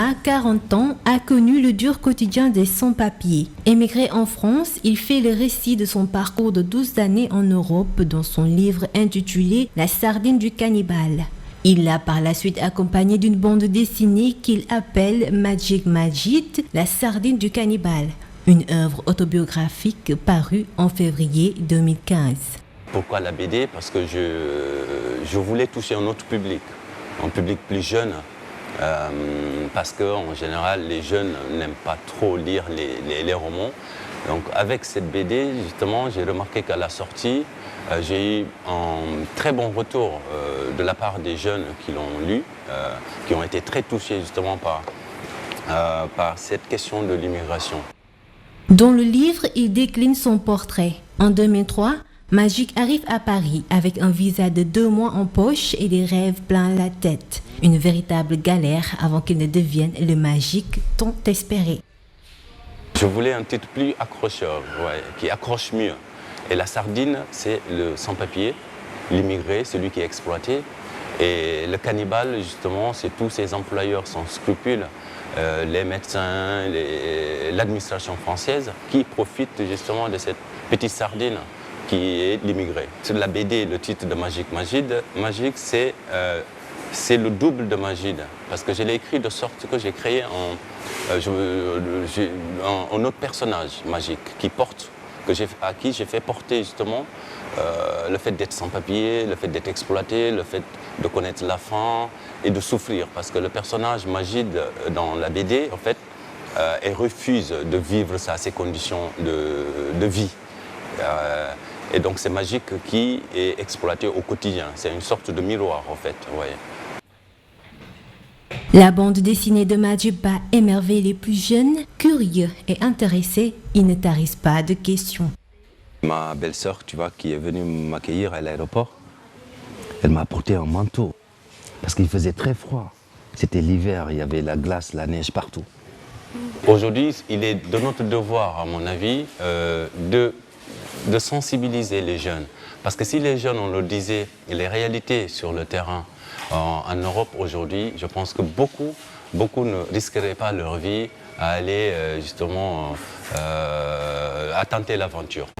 À 40 ans, a connu le dur quotidien des sans-papiers. Émigré en France, il fait le récit de son parcours de 12 années en Europe dans son livre intitulé « La sardine du cannibale ». Il l'a par la suite accompagné d'une bande dessinée qu'il appelle Magic Majid, La sardine du cannibale, une œuvre autobiographique parue en février 2015. Pourquoi la BD? Parce que je voulais toucher un autre public, un public plus jeune. Parce qu'en général, les jeunes n'aiment pas trop lire les romans. Donc avec cette BD, justement, j'ai remarqué qu'à la sortie, j'ai eu un très bon retour de la part des jeunes qui l'ont lu, qui ont été très touchés justement par cette question de l'immigration. Dans le livre, il décline son portrait. En 2003, Magic arrive à Paris avec un visa de 2 mois en poche et des rêves plein la tête. Une véritable galère avant qu'il ne devienne le Magic tant espéré. Je voulais un titre plus accrocheur, qui accroche mieux. Et la sardine, c'est le sans-papier, l'immigré, celui qui est exploité. Et le cannibale, justement, c'est tous ces employeurs sans scrupules, les médecins, l'administration française, qui profitent justement de cette petite sardine qui est l'immigré. Sur la BD, le titre de Magic Majid, Magic, c'est le double de Majid, parce que je l'ai écrit de sorte que j'ai créé un autre personnage magique à qui j'ai fait porter justement le fait d'être sans papier, le fait d'être exploité, le fait de connaître la faim et de souffrir, parce que le personnage Majid dans la BD, en fait, elle refuse de vivre ça, ses conditions de vie. Et donc c'est Magic qui est exploité au quotidien. C'est une sorte de miroir en fait. Ouais. La bande dessinée de Majid va émerveiller les plus jeunes, curieux et intéressés. Il ne tarisse pas de questions. Ma belle-sœur, tu vois, qui est venue m'accueillir à l'aéroport, elle m'a apporté un manteau parce qu'il faisait très froid. C'était l'hiver, il y avait la glace, la neige partout. Aujourd'hui, il est de notre devoir, à mon avis, de sensibiliser les jeunes. Parce que si les jeunes, on leur disait les réalités sur le terrain en Europe aujourd'hui, je pense que beaucoup ne risqueraient pas leur vie à aller justement à tenter l'aventure.